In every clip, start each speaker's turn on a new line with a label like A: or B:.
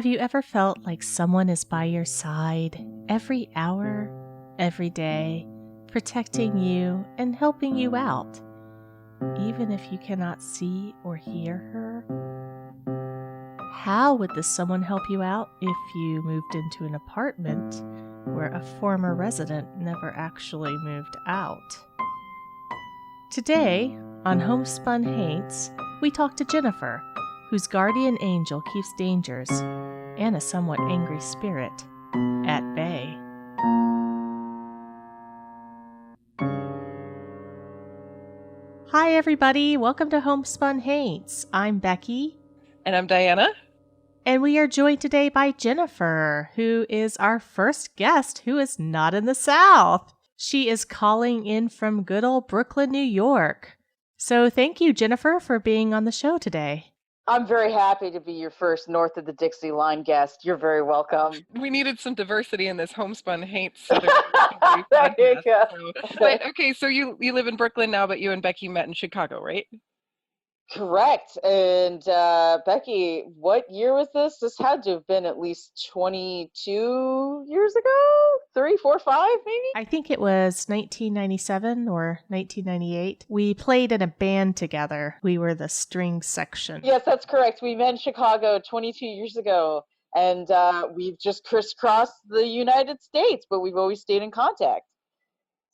A: Have you ever felt like someone is by your side every hour, every day, protecting you and helping you out, even if you cannot see or hear her? How would this someone help you out if you moved into an apartment where a former resident never actually moved out? Today, on Homespun Haints, we talk to Jennifer, whose guardian angel keeps dangers and a somewhat angry spirit at bay. Hi, everybody. Welcome to Homespun Haints. I'm Becky.
B: And I'm Diana.
A: And we are joined today by Jennifer, who is our first guest who is not in the South. She is calling in from good old Brooklyn, New York. So thank you, Jennifer, for being on the show today.
C: I'm very happy to be your first north of the Dixie line guest. You're very welcome.
B: We needed some diversity in this Homespun Haints. So there
C: you go.
B: But okay, so you live in Brooklyn now, but you and Becky met in Chicago, right?
C: Correct. And Becky, what year was this? This had to have been at least 22 years ago? 3, 4, 5, maybe?
A: I think it was 1997 or 1998. We played in a band together. We were the string section.
C: Yes, that's correct. We met in Chicago 22 years ago. And we've just crisscrossed the United States, but we've always stayed in contact.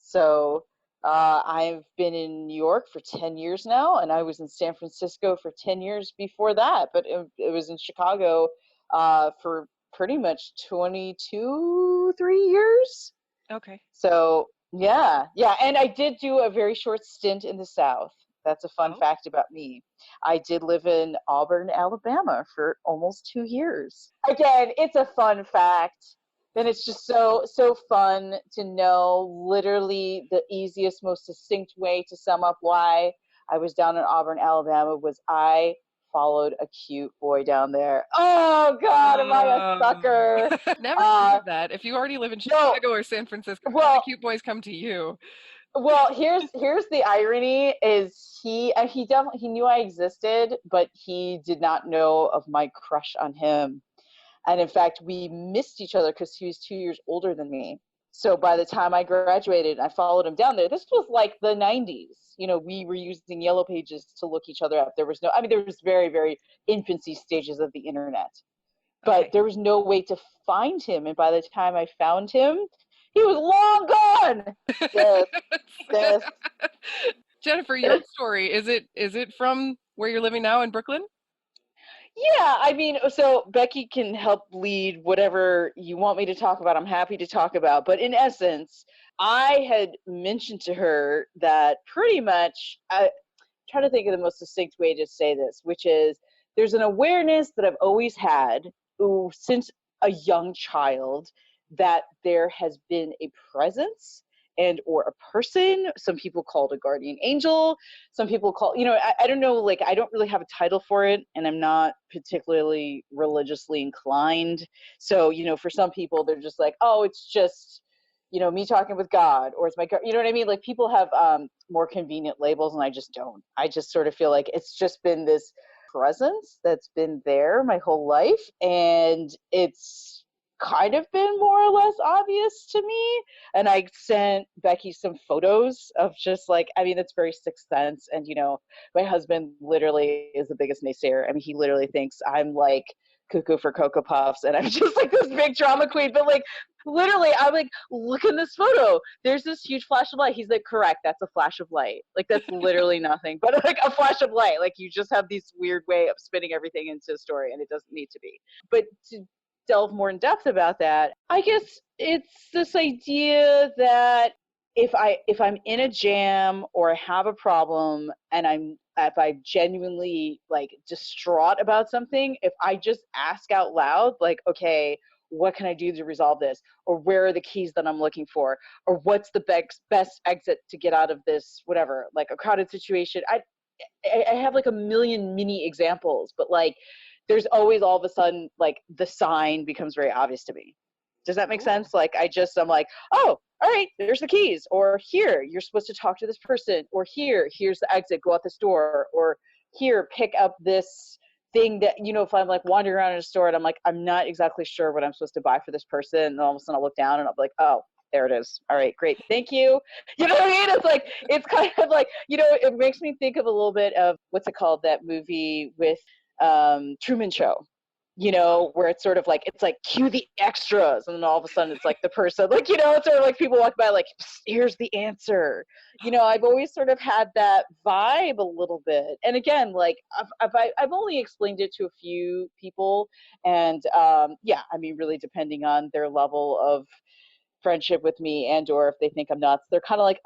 C: So I've been in New York for 10 years now, and I was in San Francisco for 10 years before that. But it was in Chicago for pretty much 22, 3 years.
B: Okay.
C: So, yeah. And I did do a very short stint in the South. That's a fun fact about me. I did live in Auburn, Alabama for almost 2 years. Again, it's a fun fact. Then it's just so fun to know literally the easiest, most succinct way to sum up why I was down in Auburn, Alabama was I followed a cute boy down there. Oh, God, am I a sucker?
B: Never do that. If you already live in Chicago or San Francisco, the cute boys come to you.
C: Well, here's the irony is he knew I existed, but he did not know of my crush on him. And in fact, we missed each other because he was 2 years older than me. So by the time I graduated, I followed him down there. This was like the 90s. You know, we were using yellow pages to look each other up. There was very, very infancy stages of the internet. But there was no way to find him. And by the time I found him, he was long gone. Yes.
B: Jennifer, your story, is it from where you're living now in Brooklyn?
C: Yeah, I mean, so Becky can help lead whatever you want me to talk about. I'm happy to talk about. But in essence, I had mentioned to her that pretty much, I try to think of the most succinct way to say this, which is there's an awareness that I've always had since a young child that there has been a presence and or a person. Some people call it a guardian angel. Some people call, I don't know, like I don't really have a title for it, and I'm not particularly religiously inclined. So, for some people, they're just like, oh, it's just, me talking with God, or it's my God, you know what I mean? Like people have more convenient labels, and I just don't. I just sort of feel like it's just been this presence that's been there my whole life, and it's kind of been more or less obvious to me. And I sent Becky some photos of just like, I mean, it's very Sixth Sense. And, my husband literally is the biggest naysayer. I mean, he literally thinks I'm like cuckoo for Cocoa Puffs and I'm just like this big drama queen. But like, literally, I'm like, look in this photo. There's this huge flash of light. He's like, correct. That's a flash of light. Like, that's literally nothing but like a flash of light. Like, you just have this weird way of spinning everything into a story, and it doesn't need to be. But to delve more in depth about that, I guess it's this idea that if I'm in a jam or I have a problem and if I'm genuinely like distraught about something, if I just ask out loud, like, okay, what can I do to resolve this? Or where are the keys that I'm looking for? Or what's the best exit to get out of this, whatever, like a crowded situation? I have like a million mini examples, but like there's always all of a sudden, like the sign becomes very obvious to me. Does that make sense? Like I'm like, oh, all right, there's the keys. Or here, you're supposed to talk to this person. Or here's the exit, go out this door. Or here, pick up this thing that, if I'm like wandering around in a store and I'm like, I'm not exactly sure what I'm supposed to buy for this person, and all of a sudden I'll look down and I'll be like, oh, there it is. All right, great. Thank you. You know what I mean? It's like, it's kind of like, it makes me think of a little bit of, what's it called, that movie with Truman Show, where it's sort of like, it's like, cue the extras. And then all of a sudden it's like the person, like, it's sort of like people walk by like, here's the answer. I've always sort of had that vibe a little bit. And again, like I've only explained it to a few people. And yeah, I mean, really depending on their level of friendship with me, and or if they think I'm nuts, they're kind of like,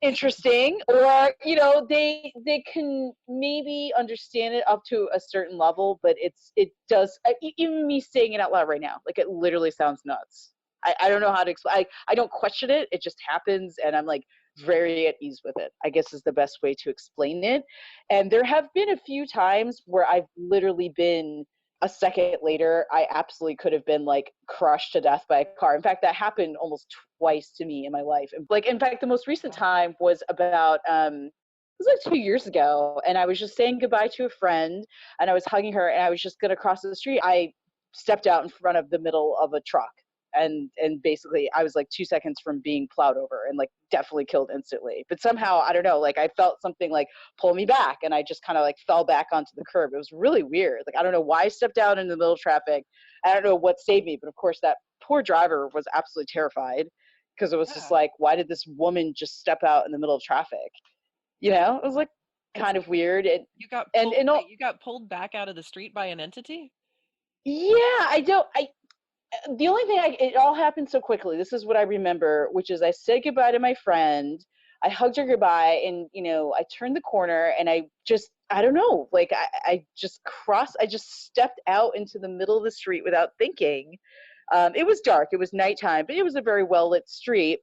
C: interesting, or they can maybe understand it up to a certain level, but it does, even me saying it out loud right now, like, it literally sounds nuts. I don't know how to explain. I don't question it, it just happens, and I'm like very at ease with it, I guess, is the best way to explain it. And there have been a few times where I've literally been, a second later, I absolutely could have been like crushed to death by a car. In fact, that happened almost twice to me in my life. And like, in fact, the most recent time was about, it was like 2 years ago. And I was just saying goodbye to a friend, and I was hugging her, and I was just going to cross the street. I stepped out in front of the middle of a truck. And basically I was like 2 seconds from being plowed over and like definitely killed instantly. But somehow, I don't know, like I felt something like pull me back, and I just kind of like fell back onto the curb. It was really weird. Like, I don't know why I stepped out in the middle of traffic. I don't know what saved me, but of course that poor driver was absolutely terrified, because it was just like, why did this woman just step out in the middle of traffic? It was like kind of weird.
B: You got pulled back out of the street by an entity?
C: Yeah, the only thing, it all happened so quickly. This is what I remember, which is I said goodbye to my friend. I hugged her goodbye, and, I turned the corner, and I don't know, like I just stepped out into the middle of the street without thinking. It was dark. It was nighttime, but it was a very well lit street.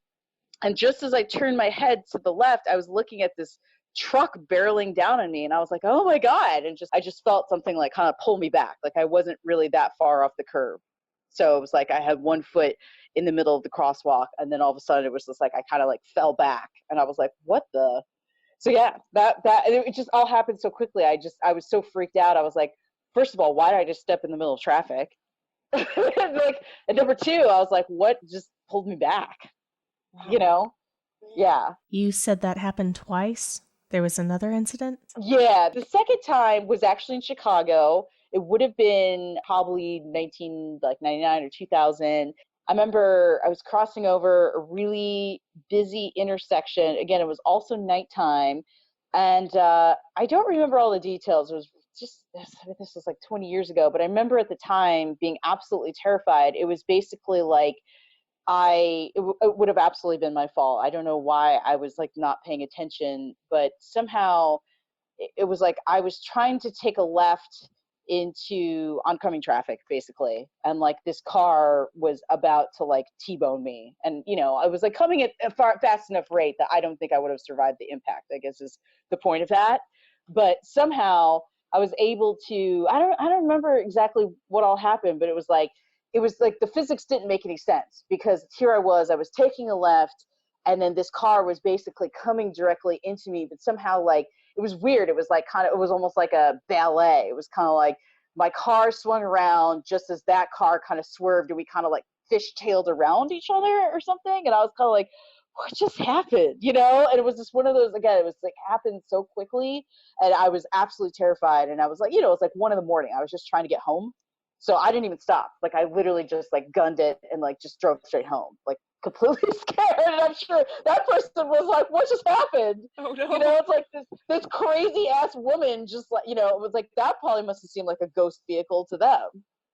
C: And just as I turned my head to the left, I was looking at this truck barreling down on me, and I was like, oh my God. And I just felt something like kind of pull me back. Like I wasn't really that far off the curb. So it was like I had one foot in the middle of the crosswalk, and then all of a sudden it was just like I kind of like fell back, and I was like, what the? So yeah, that it just all happened so quickly. I was so freaked out. I was like, first of all, why did I just step in the middle of traffic? Like, and number two, I was like, what just pulled me back? Yeah.
A: You said that happened twice? There was another incident?
C: Yeah, the second time was actually in Chicago. It would have been probably 1999 or 2000. I remember I was crossing over a really busy intersection. Again, it was also nighttime, and I don't remember all the details. It was just, this was like 20 years ago, but I remember at the time being absolutely terrified. It was basically like it would have absolutely been my fault. I don't know why I was like not paying attention, but somehow it was like I was trying to take a left into oncoming traffic, basically, and like this car was about to like T-bone me, and I was like coming at a fast enough rate that I don't think I would have survived the impact, I guess, is the point of that. But somehow I was able to, I don't remember exactly what all happened, but it was like the physics didn't make any sense, because here I was taking a left, and then this car was basically coming directly into me, but somehow like it was weird. It was like it was almost like a ballet. It was kind of like my car swung around just as that car kind of swerved, and we kind of like fishtailed around each other or something. And I was kind of like, what just happened? And it was just one of those, again, it was like happened so quickly, and I was absolutely terrified. And I was like, it's like 1 a.m. I was just trying to get home. So I didn't even stop. Like I literally just like gunned it and like just drove straight home, like completely scared. And I'm sure that person was like, what just happened?
B: Oh no.
C: It's like this crazy ass woman just like, it was like, that probably must have seemed like a ghost vehicle to them.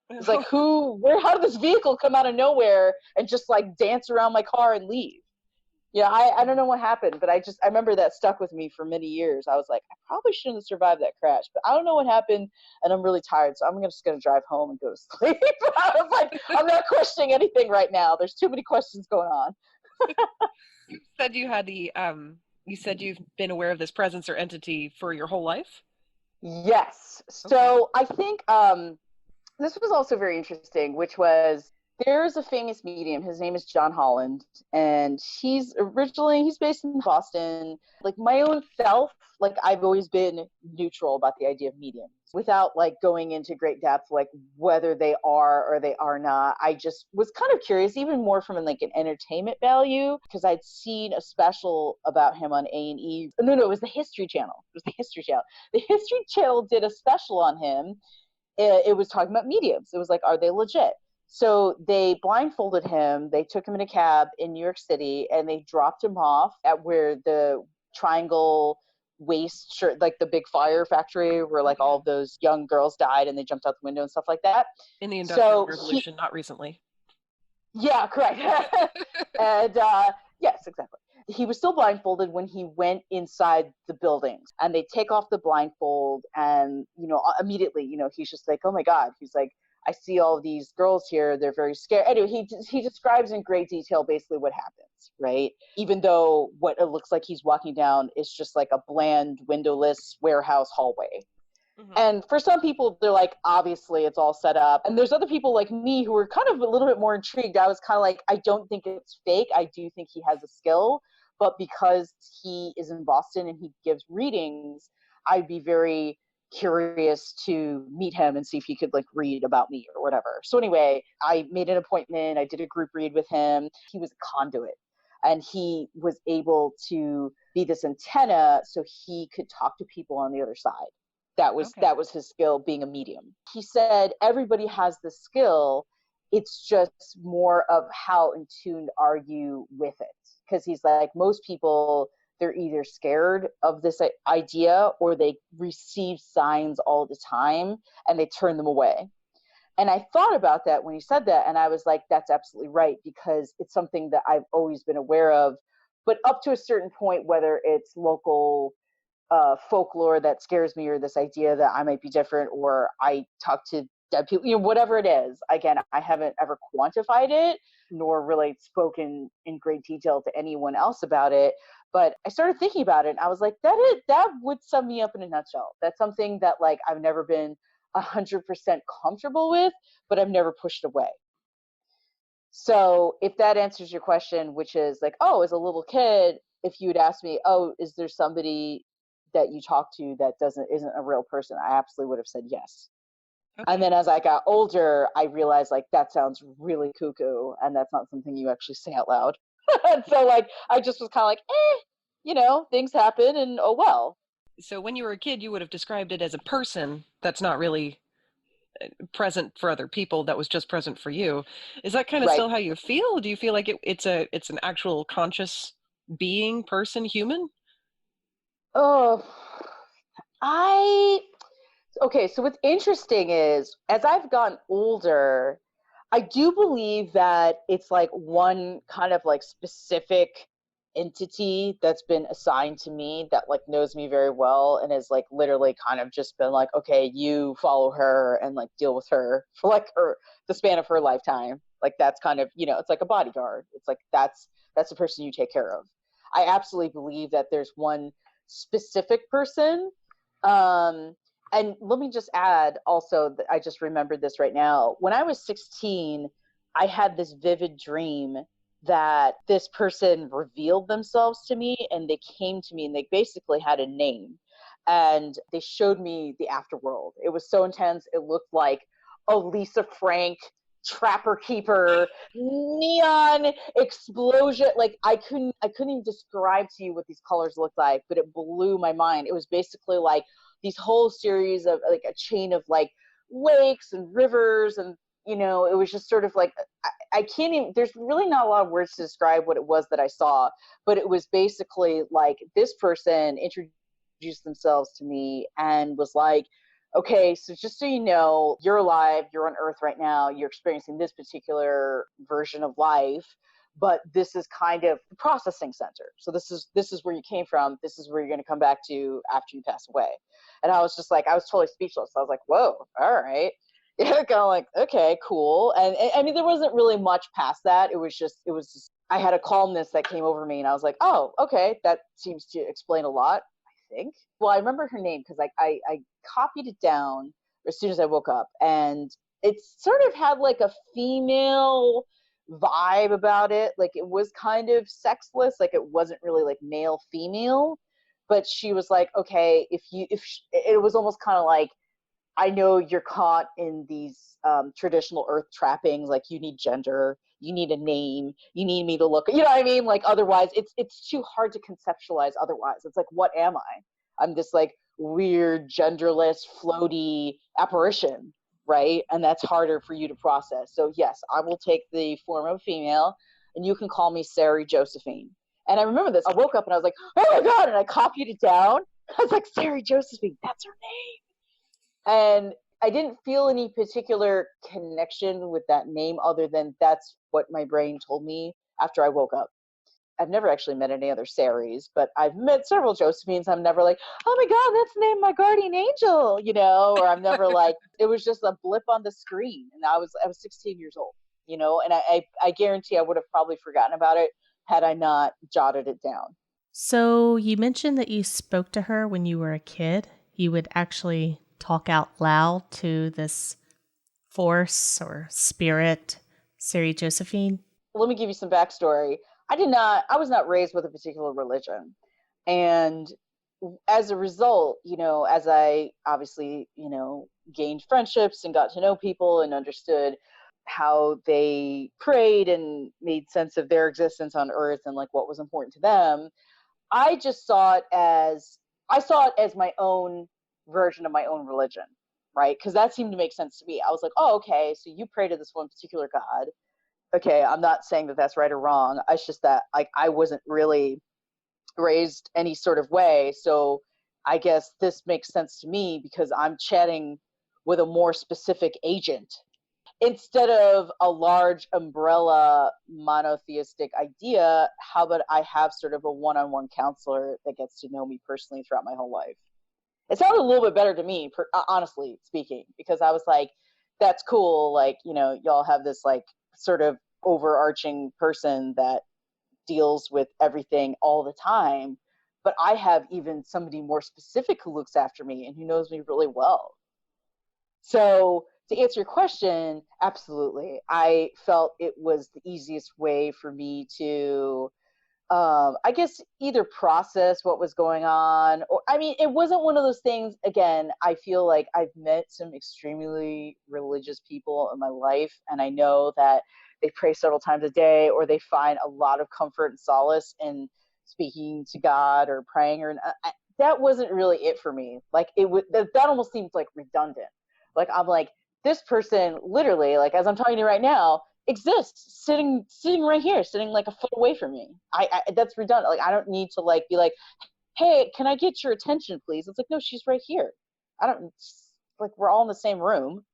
C: It's like, how did this vehicle come out of nowhere and just like dance around my car and leave? I don't know what happened, but I remember that stuck with me for many years. I was like, I probably shouldn't have survived that crash, but I don't know what happened, and I'm really tired, so I'm just going to drive home and go to sleep. I was like, I'm not questioning anything right now. There's too many questions going on.
B: You said you said you've been aware of this presence or entity for your whole life?
C: Yes. So I think this was also very interesting, which was, there's a famous medium. His name is John Holland, and he's based in Boston. Like my own self, like I've always been neutral about the idea of mediums. without like going into great depth, like whether they are or they are not, I just was kind of curious, even more from like an entertainment value, because I'd seen a special about him on A&E. No, it was the History Channel. It was the History Channel. The History Channel did a special on him. It was talking about mediums. It was like, are they legit? So they blindfolded him. They took him in a cab in New York City, and they dropped him off at where the Triangle waste shirt, like the big fire factory where like all of those young girls died and they jumped out the window and stuff like that.
B: In the Industrial Revolution, not recently.
C: Yeah, correct. And yes, exactly. He was still blindfolded when he went inside the buildings, and they take off the blindfold, and immediately, he's just like, oh my God. He's like, I see all these girls here. They're very scared. Anyway, he describes in great detail basically what happens, right? Even though what it looks like he's walking down is just like a bland, windowless warehouse hallway. Mm-hmm. And for some people, they're like, obviously it's all set up. And there's other people like me who are kind of a little bit more intrigued. I was kind of like, I don't think it's fake. I do think he has a skill. But because he is in Boston and he gives readings, I'd be very curious to meet him and see if he could like read about me or whatever. So anyway, I made an appointment. I did a group read with him. He was a conduit, and he was able to be this antenna so he could talk to people on the other side. That was his skill, being a medium. He said everybody has the skill. It's just more of how in tune are you with it. Because he's like, most people, they're either scared of this idea or they receive signs all the time and they turn them away. And I thought about that when he said that, and I was like, that's absolutely right, because it's something that I've always been aware of. But up to a certain point, whether it's local folklore that scares me, or this idea that I might be different, or I talk to dead people, whatever it is, again, I haven't ever quantified it, nor really spoken in great detail to anyone else about it. But I started thinking about it, and I was like, that would sum me up in a nutshell. That's something that like I've never been 100% comfortable with, but I've never pushed away. So if that answers your question, which is like, oh, as a little kid, if you had asked me, oh, is there somebody that you talk to that isn't a real person, I absolutely would have said yes. Okay. And then as I got older, I realized like that sounds really cuckoo, and that's not something you actually say out loud. And so like I just was kind of like, things happen, and oh well.
B: So when you were a kid, you would have described it as a person that's not really present for other people, that was just present for you. Is that kind of still how you feel? Do you feel like it's an actual conscious being, person, human?
C: Oh, okay, so what's interesting is, as I've gotten older, I do believe that it's like one kind of like specific entity that's been assigned to me that like knows me very well and has like literally kind of just been like, okay, you follow her and like deal with her for like the span of her lifetime. Like that's kind of, it's like a bodyguard. It's like that's the person you take care of. I absolutely believe that there's one specific person. And let me just add also that I just remembered this right now. When I was 16, I had this vivid dream that this person revealed themselves to me, and they came to me and they basically had a name, and they showed me the afterworld. It was so intense. It looked like a Lisa Frank Trapper Keeper neon explosion. Like I couldn't even describe to you what these colors looked like, but it blew my mind. It was basically like these whole series of like a chain of like lakes and rivers, and it was just sort of like I can't even, there's really not a lot of words to describe what it was that I saw, but it was basically like this person introduced themselves to me and was like, okay, so just so you know, you're alive, you're on Earth right now, you're experiencing this particular version of life, but this is kind of the processing center. So this is where you came from, this is where you're gonna come back to after you pass away. And I was just like, I was totally speechless. I was like, whoa, all right. Yeah, kind of like, okay, cool. And I mean, there wasn't really much past that. It was just, I had a calmness that came over me, and I was like, oh, okay, that seems to explain a lot, I think. Well, I remember her name because I copied it down as soon as I woke up, and it sort of had like a female vibe about it. Like it was kind of sexless, like it wasn't really like male female, but she was like, okay, it was almost kind of like I know you're caught in these traditional earth trappings, like you need gender, you need a name, you need me to look, you know what I mean? Like otherwise it's too hard to conceptualize otherwise. It's like, what am I? I'm this like weird, genderless, floaty apparition, right? And that's harder for you to process. So yes, I will take the form of a female and you can call me Sari Josephine. And I remember this. I woke up and I was like, oh my God, and I copied it down. I was like, Sari Josephine, that's her name. And I didn't feel any particular connection with that name other than that's what my brain told me after I woke up. I've never actually met any other Saris, but I've met several Josephines. I'm never like, oh my God, that's named my guardian angel, you know, or I'm never like, it was just a blip on the screen. And I was 16 years old, you know, and I guarantee I would have probably forgotten about it had I not jotted it down.
A: So you mentioned that you spoke to her when you were a kid. You would actually talk out loud to this force or spirit, Sari Josephine.
C: Let me give you some backstory. I was not raised with a particular religion. And as a result, you know, as I obviously, you know, gained friendships and got to know people and understood how they prayed and made sense of their existence on earth and like what was important to them, I just saw it as my own version of my own religion, right? Because that seemed to make sense to me. I was like, oh, okay, so you pray to this one particular God. Okay, I'm not saying that that's right or wrong. It's just that like I wasn't really raised any sort of way, so I guess this makes sense to me because I'm chatting with a more specific agent instead of a large umbrella monotheistic idea. How about I have sort of a one-on-one counselor that gets to know me personally throughout my whole life? It sounded a little bit better to me, honestly speaking, because I was like, that's cool. Like, you know, y'all have this like sort of overarching person that deals with everything all the time. But I have even somebody more specific who looks after me and who knows me really well. So to answer your question, absolutely. I felt it was the easiest way for me to I guess either process what was going on, or I mean, it wasn't one of those things. Again, I feel like I've met some extremely religious people in my life, and I know that they pray several times a day, or they find a lot of comfort and solace in speaking to God or praying. Or that wasn't really it for me. Like it would that almost seems like redundant. Like I'm like, this person literally, like as I'm talking to you right now, exists sitting right here, sitting like a foot away from me. I that's redundant. Like I don't need to like be like, hey, can I get your attention please? It's like, no, she's right here. I don't like, we're all in the same room.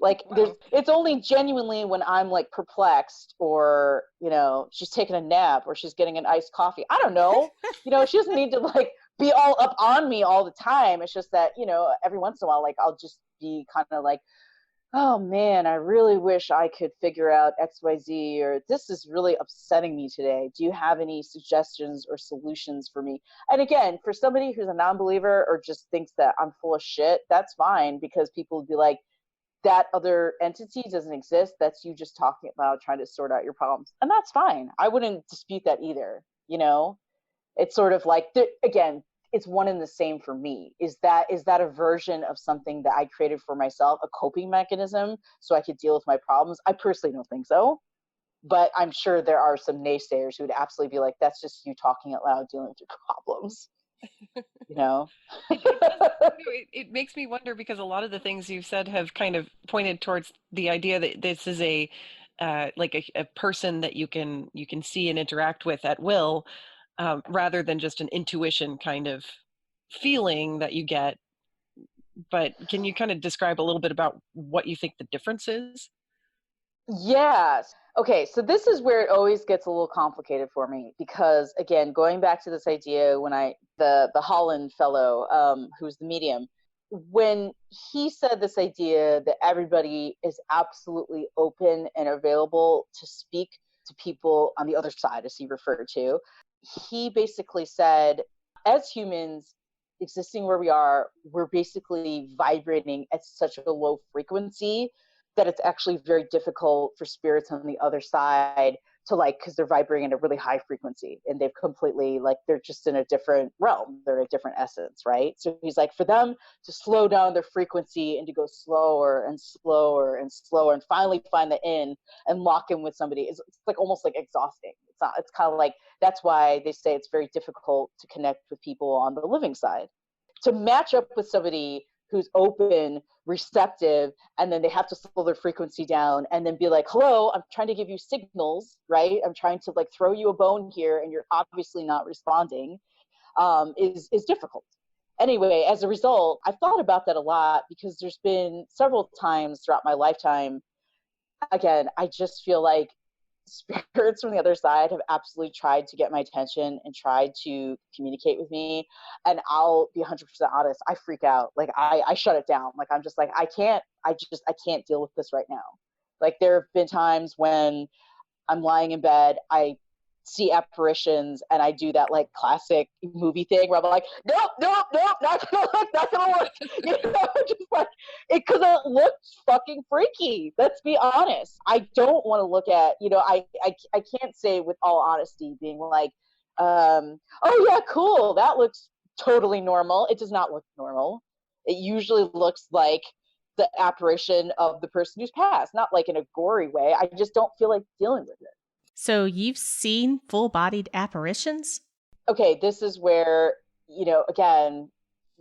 C: Like there's,
B: Wow.
C: it's only genuinely when I'm like perplexed, or you know, she's taking a nap or she's getting an iced coffee, I don't know, you know, she doesn't need to like be all up on me all the time. It's just that, you know, every once in a while, like I'll just be kind of like, oh man, I really wish I could figure out XYZ, or this is really upsetting me today. Do you have any suggestions or solutions for me? And again, for somebody who's a non-believer or just thinks that I'm full of shit, that's fine, because people would be like, that other entity doesn't exist. That's you just talking about trying to sort out your problems. And that's fine. I wouldn't dispute that either, you know? It's sort of like, again, it's one and the same for me. Is that a version of something that I created for myself, a coping mechanism so I could deal with my problems? I personally don't think so, but I'm sure there are some naysayers who would absolutely be like, that's just you talking out loud dealing with your problems, you know?
B: It does, you know, it makes me wonder because a lot of the things you've said have kind of pointed towards the idea that this is a like a person that you can see and interact with at will, rather than just an intuition kind of feeling that you get. But can you kind of describe a little bit about what you think the difference is?
C: Yes. Okay, so this is where it always gets a little complicated for me, because again, going back to this idea when the Holland fellow, who's the medium, when he said this idea that everybody is absolutely open and available to speak to people on the other side, as he referred to, he basically said, as humans existing where we are, we're basically vibrating at such a low frequency that it's actually very difficult for spirits on the other side to like, because they're vibrating at a really high frequency and they've completely like, they're just in a different realm, they're a different essence, right? So he's like, for them to slow down their frequency and to go slower and slower and slower and finally find the end and lock in with somebody, it's like almost like exhausting. It's not, it's kind of like, that's why they say it's very difficult to connect with people on the living side. To match up with somebody who's open, receptive, and then they have to slow their frequency down and then be like, hello, I'm trying to give you signals, right? I'm trying to like throw you a bone here and you're obviously not responding, is difficult. Anyway, as a result, I've thought about that a lot because there's been several times throughout my lifetime, again, I just feel like spirits from the other side have absolutely tried to get my attention and tried to communicate with me. And I'll be 100% honest, I freak out. Like I shut it down. Like I'm just like, I can't deal with this right now. Like there have been times when I'm lying in bed, I see apparitions and I do that like classic movie thing where I'm like, nope, nope, nope, not gonna look, not gonna look. You know, just like it, because it looks fucking freaky. Let's be honest. I don't want to look at, you know, I can't say with all honesty being like, oh yeah, cool, that looks totally normal. It does not look normal. It usually looks like the apparition of the person who's passed, not like in a gory way. I just don't feel like dealing with it.
A: So you've seen full-bodied apparitions?
C: Okay, this is where, you know, again,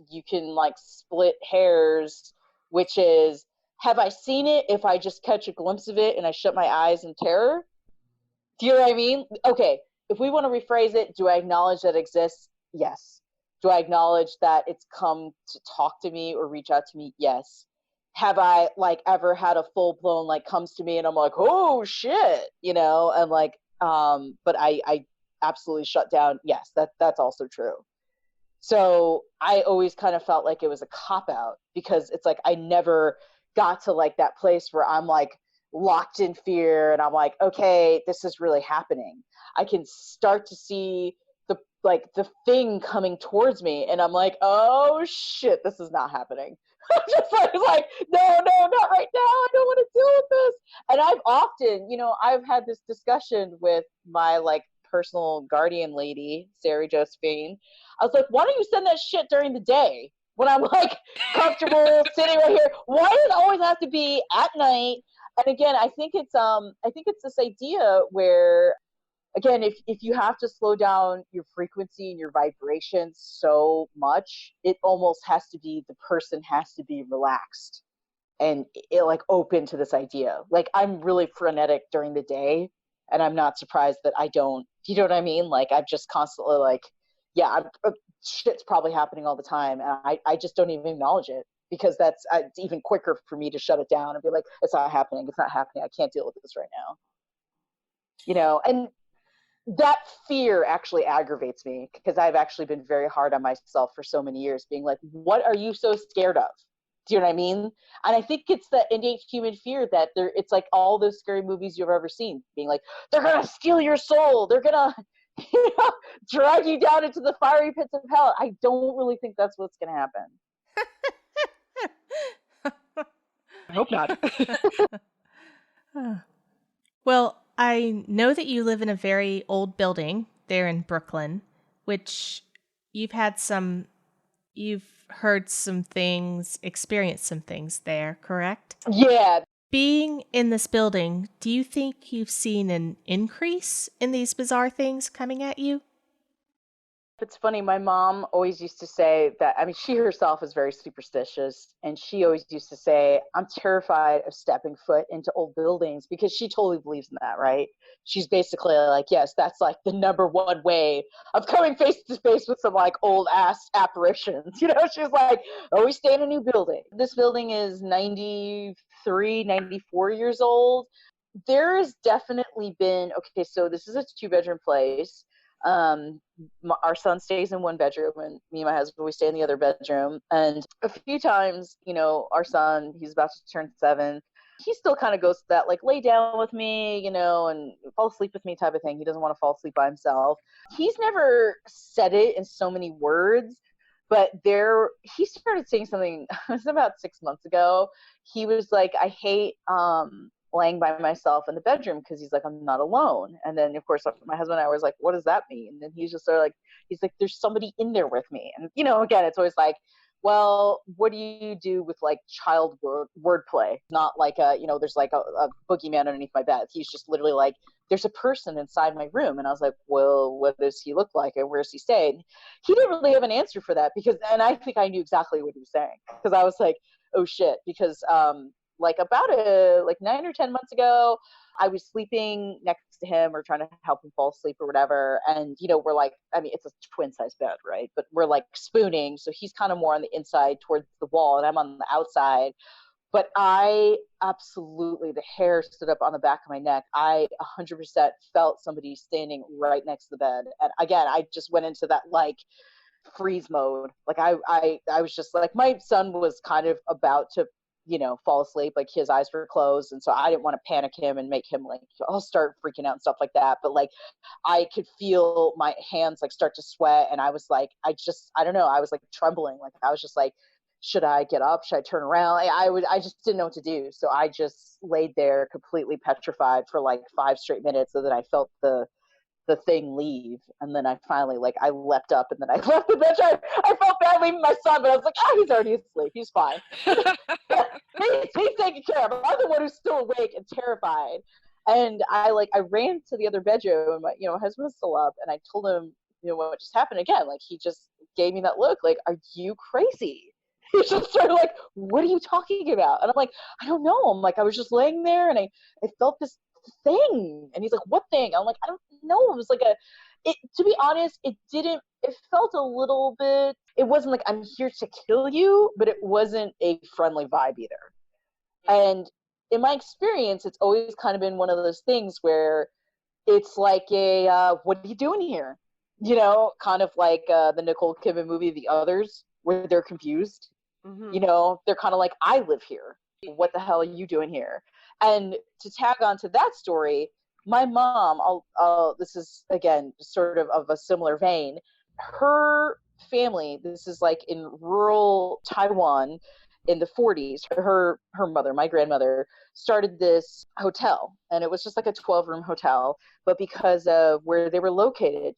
C: you can like split hairs, which is, have I seen it if I just catch a glimpse of it and I shut my eyes in terror? Do you know what I mean? Okay, if we want to rephrase it, do I acknowledge that it exists? Yes. Do I acknowledge that it's come to talk to me or reach out to me? Yes. Have I like ever had a full blown like comes to me and I'm like, oh shit, you know, and like, but I absolutely shut down. Yes, that's also true. So I always kind of felt like it was a cop out because it's like I never got to like that place where I'm like locked in fear and I'm like, okay, this is really happening. I can start to see the thing coming towards me and I'm like, oh shit, this is not happening. I'm just like, no, not right now. I don't want to deal with this. And I've often, you know, I've had this discussion with my like personal guardian lady, Sarah Josephine. I was like, why don't you send that shit during the day when I'm like comfortable sitting right here? Why does it always have to be at night? And again, I think it's this idea where, again, if you have to slow down your frequency and your vibrations so much, it almost has to be, the person has to be relaxed and it like open to this idea. Like I'm really frenetic during the day and I'm not surprised that I don't, you know what I mean? Like I'm just constantly like, yeah, shit's probably happening all the time. And I just don't even acknowledge it because that's it's even quicker for me to shut it down and be like, it's not happening. It's not happening. I can't deal with this right now. You know, and that fear actually aggravates me because I've actually been very hard on myself for so many years, being like, what are you so scared of? Do you know what I mean? And I think it's the innate human fear that it's like all those scary movies you've ever seen, being like, they're going to steal your soul. They're going to, you know, drag you down into the fiery pits of hell. I don't really think that's what's going to happen.
B: I hope not.
A: Well, I know that you live in a very old building there in Brooklyn, which you've heard some things, experienced some things there, correct?
C: Yeah.
A: Being in this building, do you think you've seen an increase in these bizarre things coming at you?
C: It's funny, my mom always used to say that, I mean, she herself is very superstitious, and she always used to say, I'm terrified of stepping foot into old buildings, because she totally believes in that, right? She's basically like, yes, that's like the number one way of coming face to face with some like old ass apparitions. You know, she's like, always stay in a new building. This building is 93, 94 years old. There has definitely been, okay, so this is a 2-bedroom place. Our son stays in one bedroom and me and my husband, we stay in the other bedroom. And a few times, you know, our son, he's about to turn 7, he still kind of goes to that like lay down with me, you know, and fall asleep with me type of thing. He doesn't want to fall asleep by himself. He's never said it in so many words, but he started saying something. It was about 6 months ago. He was like, I hate laying by myself in the bedroom because he's like, I'm not alone. And then, of course, my husband and I was like, what does that mean? And he's just sort of like, he's like, there's somebody in there with me. And, again, it's always like, well, what do you do with like child wordplay? Not like there's like a boogeyman underneath my bed. He's just literally like, there's a person inside my room. And I was like, well, what does he look like and where's he staying? He didn't really have an answer for that and I think I knew exactly what he was saying because I was like, oh shit, because like about 9 or 10 months ago, I was sleeping next to him or trying to help him fall asleep or whatever. And, we're like, I mean, it's a twin size bed, right? But we're like spooning. So he's kind of more on the inside towards the wall and I'm on the outside. But I absolutely, the hair stood up on the back of my neck. I 100% felt somebody standing right next to the bed. And again, I just went into that like freeze mode. Like I was just like, my son was kind of about to fall asleep, like his eyes were closed. And so I didn't want to panic him and make him like, I'll start freaking out and stuff like that. But like, I could feel my hands like start to sweat. And I was like, I don't know. I was like trembling. Like, I was just like, should I get up? Should I turn around? I just didn't know what to do. So I just laid there completely petrified for like 5 straight minutes. So that I felt the thing leave, and then I finally I leapt up and then I left the bench. I felt bad leaving my son, but I was like, he's already asleep, he's fine. he's taken care of. I'm the one who's still awake and terrified. And I ran to the other bedroom. My husband was still up, and I told him what just happened again. Like, he just gave me that look like, are you crazy? He just started like, what are you talking about? And I'm like, I don't know. I'm like, I was just laying there and I felt this thing. And he's like, what thing? I'm like, I don't know. It was like to be honest, it felt a little bit, it wasn't like, I'm here to kill you, but it wasn't a friendly vibe either. And in my experience, it's always kind of been one of those things where it's like what are you doing here? Kind of like the Nicole Kidman movie, The Others, where they're confused. Mm-hmm. They're kind of like, I live here. What the hell are you doing here? And to tag on to that story, my mom, this is, again, sort of a similar vein. Her family, this is like in rural Taiwan in the 40s. Her mother, my grandmother, started this hotel. And it was just like a 12-room hotel. But because of where they were located,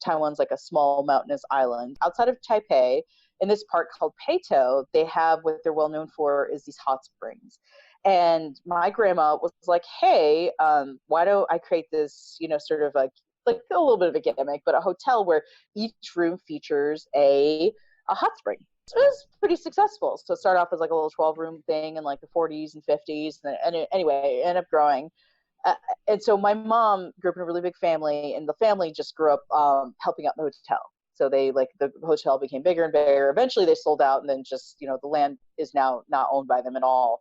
C: Taiwan's like a small mountainous island outside of Taipei. In this part called Peito, they have what they're well known for is these hot springs. And my grandma was like, hey, why don't I create this, sort of like a little bit of a gimmick, but a hotel where each room features a hot spring. So it was pretty successful. So it started off as like a little 12-room thing in like the 40s and 50s. And anyway, it ended up growing. And so my mom grew up in a really big family, and the family just grew up helping out the hotel. So the hotel became bigger and bigger. Eventually they sold out, and then just, the land is now not owned by them at all.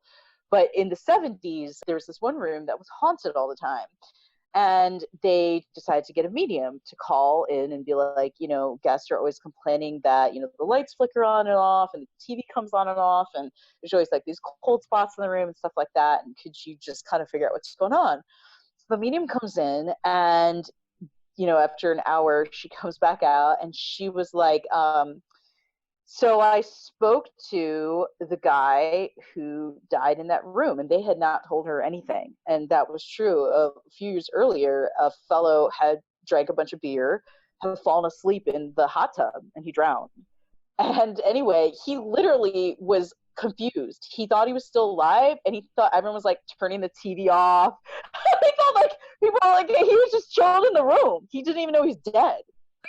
C: But in the 70s, there was this one room that was haunted all the time. And they decided to get a medium to call in and be like, guests are always complaining that, the lights flicker on and off and the TV comes on and off. And there's always like these cold spots in the room and stuff like that. And could you just kind of figure out what's going on? So the medium comes in, and after an hour, she comes back out, and she was like, so I spoke to the guy who died in that room, and they had not told her anything. And that was true. A few years earlier, a fellow had drank a bunch of beer, had fallen asleep in the hot tub, and he drowned. And anyway, he literally was confused. He thought he was still alive, and he thought everyone was like turning the TV off. He thought like people were like, he was just chilling in the room. He didn't even know he's dead.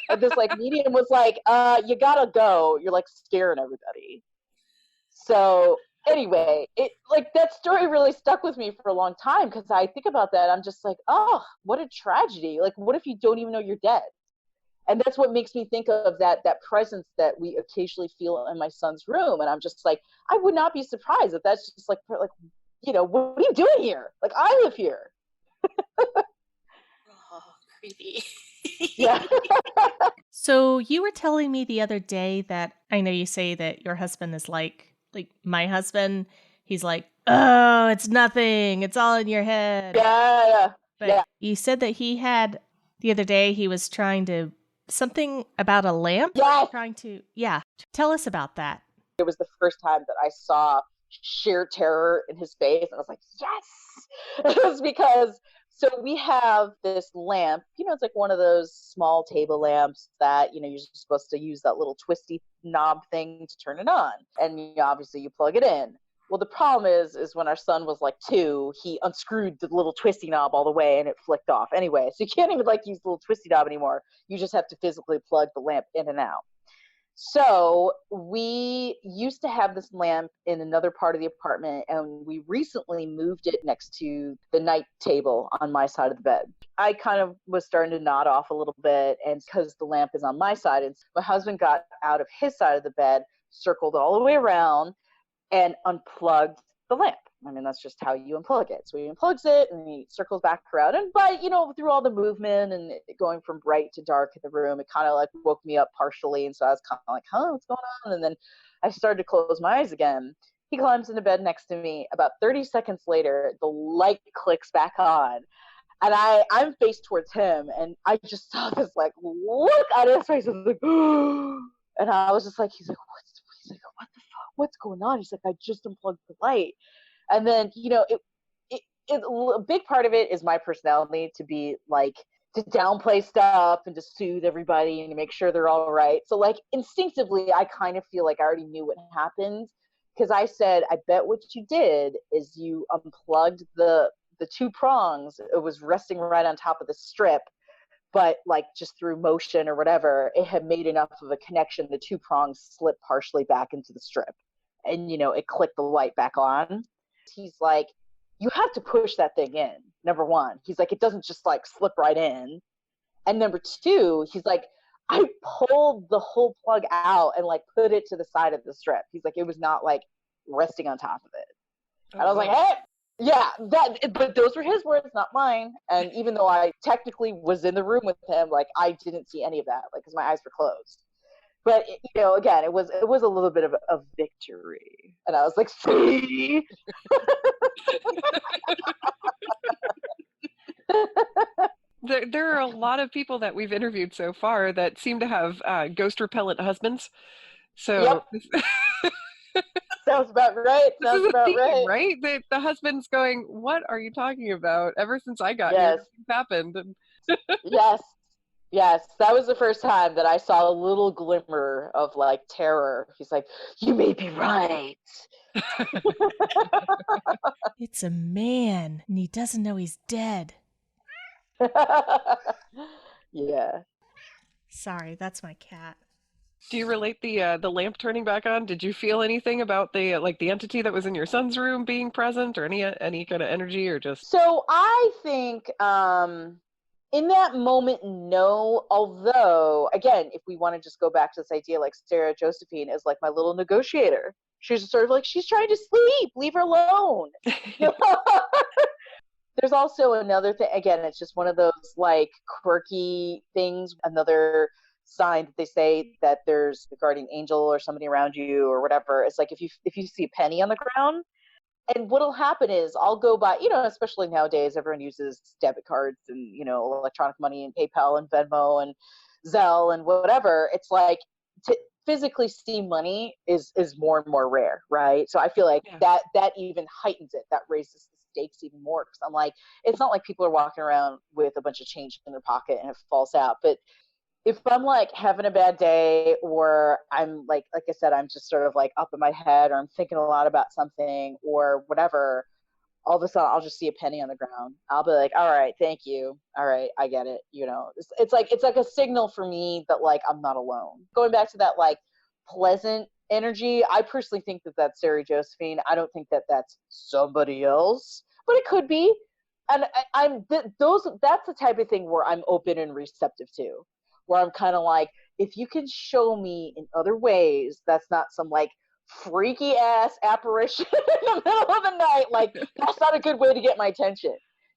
C: And this like medium was like, you gotta go. You're like scaring everybody. So anyway, it like that story really stuck with me for a long time, because I think about that. I'm just like, oh, what a tragedy. Like, what if you don't even know you're dead? And that's what makes me think of that presence that we occasionally feel in my son's room. And I'm just like, I would not be surprised if that's just like, what are you doing here? Like, I live here.
D: Oh, creepy.
C: Yeah.
A: So you were telling me the other day that, I know you say that your husband is like my husband. He's like, oh, it's nothing. It's all in your head.
C: Yeah.
A: But you said that he had, the other day, he was trying to, something about a lamp?
C: Yes.
A: Tell us about that.
C: It was the first time that I saw sheer terror in his face. And I was like, yes. It's because so we have this lamp, it's like one of those small table lamps that, you're supposed to use that little twisty knob thing to turn it on. And obviously you plug it in. Well, the problem is when our son was like 2, he unscrewed the little twisty knob all the way and it flicked off. Anyway, so you can't even like use the little twisty knob anymore. You just have to physically plug the lamp in and out. So we used to have this lamp in another part of the apartment, and we recently moved it next to the night table on my side of the bed. I kind of was starting to nod off a little bit, and because the lamp is on my side, and my husband got out of his side of the bed, circled all the way around, and unplugged the lamp. I mean, that's just how you unplug it. So he unplugs it and he circles back around. And through all the movement and going from bright to dark in the room, it kind of like woke me up partially. And so I was kind of like, what's going on? And then I started to close my eyes again. He climbs into bed next to me. About 30 seconds later, the light clicks back on. And I'm faced towards him. And I just saw this like look on his face. I was like, and I was just like, he's like, what the fuck? What's going on? He's like, I just unplugged the light. And then, a big part of it is my personality to be like, to downplay stuff and to soothe everybody and to make sure they're all right. So like instinctively, I kind of feel like I already knew what happened because I said, I bet what you did is you unplugged the 2 prongs. It was resting right on top of the strip, but like just through motion or whatever, it had made enough of a connection. The 2 prongs slipped partially back into the strip and, it clicked the light back on. He's like, you have to push that thing in, number 1. He's like, it doesn't just like slip right in. And number 2, he's like, I pulled the whole plug out and like put it to the side of the strip. He's like, it was not like resting on top of it. And I was like, hey, yeah, but those were his words, not mine. And even though I technically was in the room with him, like I didn't see any of that, like because my eyes were closed. But again, it was a little bit of a victory, and I was like, "See."
B: There are a lot of people that we've interviewed so far that seem to have ghost repellent husbands. So
C: yep. Sounds about right.
B: This is a theme, right? The husband's going, "What are you talking about? Ever since I got here, things happened." And
C: Yes, that was the first time that I saw a little glimmer of like terror. He's like, you may be right.
A: It's a man, and he doesn't know he's dead.
C: Yeah.
A: Sorry, that's my cat.
B: Do you relate the lamp turning back on? Did you feel anything about the entity that was in your son's room being present, or any kind of energy, or just?
C: So I think in that moment, no. Although, again, if we want to just go back to this idea, like Sarah Josephine is like my little negotiator. She's sort of like, she's trying to sleep. Leave her alone. There's also another thing. Again, it's just one of those like quirky things. Another sign that they say that there's a guardian angel or somebody around you or whatever. It's like if you see a penny on the ground. And what'll happen is I'll go by, especially nowadays, everyone uses debit cards and, electronic money and PayPal and Venmo and Zelle and whatever. It's like to physically see money is more and more rare, right? So I feel like that even heightens it. That raises the stakes even more because I'm like, it's not like people are walking around with a bunch of change in their pocket and it falls out. But if I'm like having a bad day or I'm like I said, I'm just sort of like up in my head or I'm thinking a lot about something or whatever, all of a sudden I'll just see a penny on the ground. I'll be like, all right, thank you. All right, I get it. It's like a signal for me that like I'm not alone. Going back to that like pleasant energy, I personally think that that's Sarah Josephine. I don't think that that's somebody else, but it could be. And that's the type of thing where I'm open and receptive to. Where I'm kind of like, if you can show me in other ways, that's not some like freaky ass apparition in the middle of the night. Like that's not a good way to get my attention.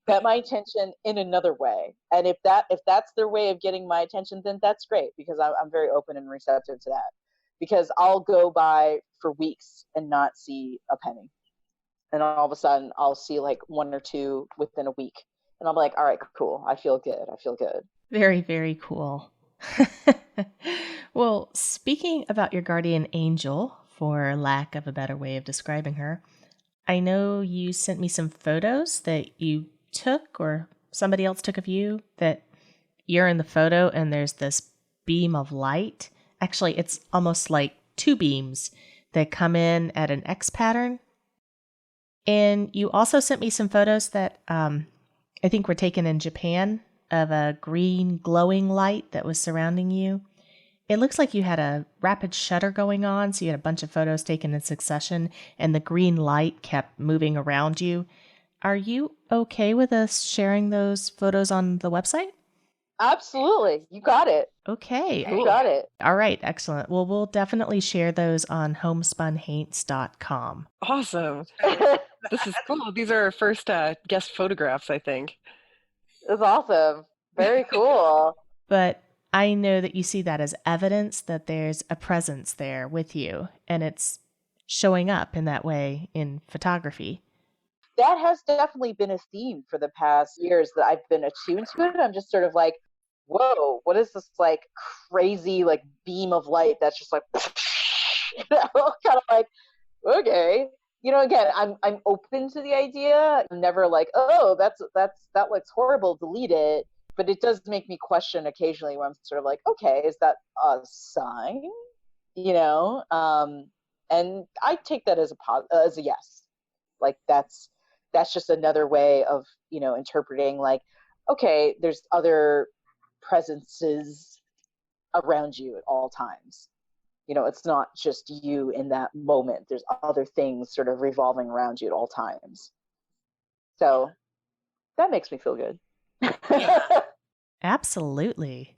C: Get my attention in another way. And if that's their way of getting my attention, then that's great because I'm very open and receptive to that. Because I'll go by for weeks and not see a penny, and all of a sudden I'll see like 1 or 2 within a week, and I'm like, all right, cool. I feel good.
A: Very, very cool. Well, speaking about your guardian angel, for lack of a better way of describing her, I know you sent me some photos that you took or somebody else took of you, that you're in the photo and there's this beam of light. Actually, it's almost like two beams that come in at an X pattern. And you also sent me some photos that I think were taken in Japan of a green glowing light that was surrounding you. It looks like you had a rapid shutter going on, so you had a bunch of photos taken in succession, and the green light kept moving around you. Are you okay with us sharing those photos on the website?
C: Absolutely. You got it.
A: Okay.
C: You got it.
A: All right. Excellent. Well, we'll definitely share those on homespunhaints.com.
B: Awesome. This is cool. These are our first guest photographs, I think.
C: It's awesome. Very cool.
A: But I know that you see that as evidence that there's a presence there with you, and it's showing up in that way in photography.
C: That has definitely been a theme for the past years that I've been attuned to it. I'm just sort of like, whoa, what is this like crazy like beam of light that's just like, kind of like, okay. Again, I'm open to the idea. I'm never like, oh, that looks horrible, delete it. But it does make me question occasionally when I'm sort of like, okay, is that a sign? And I take that as a yes. Like that's just another way of interpreting like, okay, there's other presences around you at all times. It's not just you in that moment. There's other things sort of revolving around you at all times. So that makes me feel good.
A: Absolutely.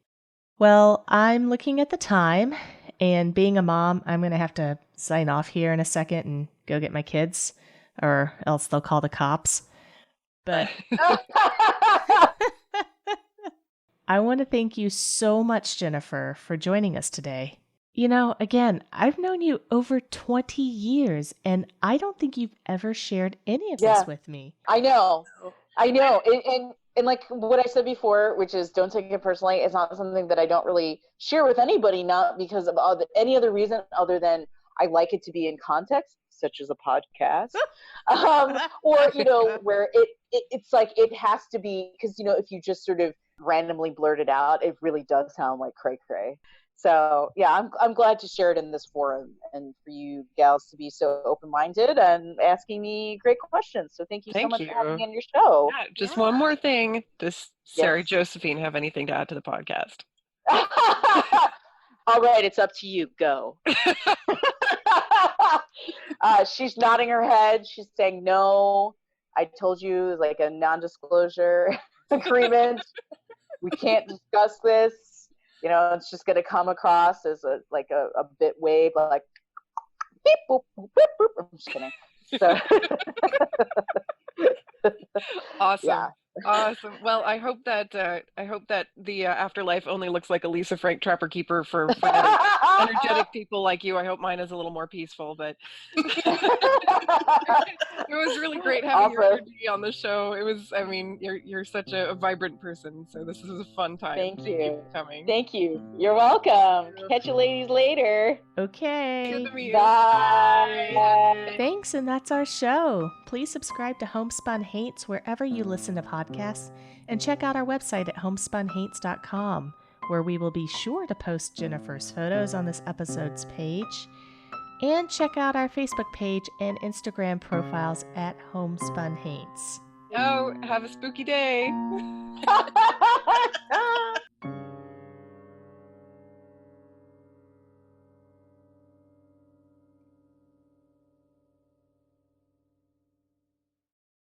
A: Well, I'm looking at the time, and being a mom, I'm going to have to sign off here in a second and go get my kids, or else they'll call the cops. But I want to thank you so much, Jennifer, for joining us today. Again, I've known you over 20 years, and I don't think you've ever shared any of this with me.
C: I know. And like what I said before, which is don't take it personally, it's not something that I don't really share with anybody, not because of any other reason other than I like it to be in context, such as a podcast, or, where it's like it has to be, because, if you just sort of randomly blurt it out, it really does sound like cray-cray. So yeah, I'm glad to share it in this forum and for you gals to be so open-minded and asking me great questions. So thank you so much for having me on your show.
B: Yeah, just one more thing. Does Sarah Josephine have anything to add to the podcast?
C: All right, it's up to you. Go. She's nodding her head. She's saying no. I told you, it's like a non-disclosure agreement. We can't discuss this. It's just going to come across as a bit wave, like beep, boop, boop, boop. I'm just kidding. So.
B: Awesome.
C: Yeah.
B: Awesome. Well, I hope that the afterlife only looks like a Lisa Frank Trapper Keeper for energetic people like you. I hope mine is a little more peaceful, but it was really great having your energy on the show. It was, you're such a vibrant person, so this was a fun time.
C: Thank you
B: for coming.
C: Thank you. You're welcome. Catch you ladies later.
A: Okay.
B: Good to meet you.
C: Bye.
A: Thanks, and that's our show. Please subscribe to Homespun Haints wherever you listen to podcasts, and check out our website at homespunhaints.com, where we will be sure to post Jennifer's photos on this episode's page. And check out our Facebook page and Instagram profiles at Homespun Haints.
B: Oh, have a spooky day.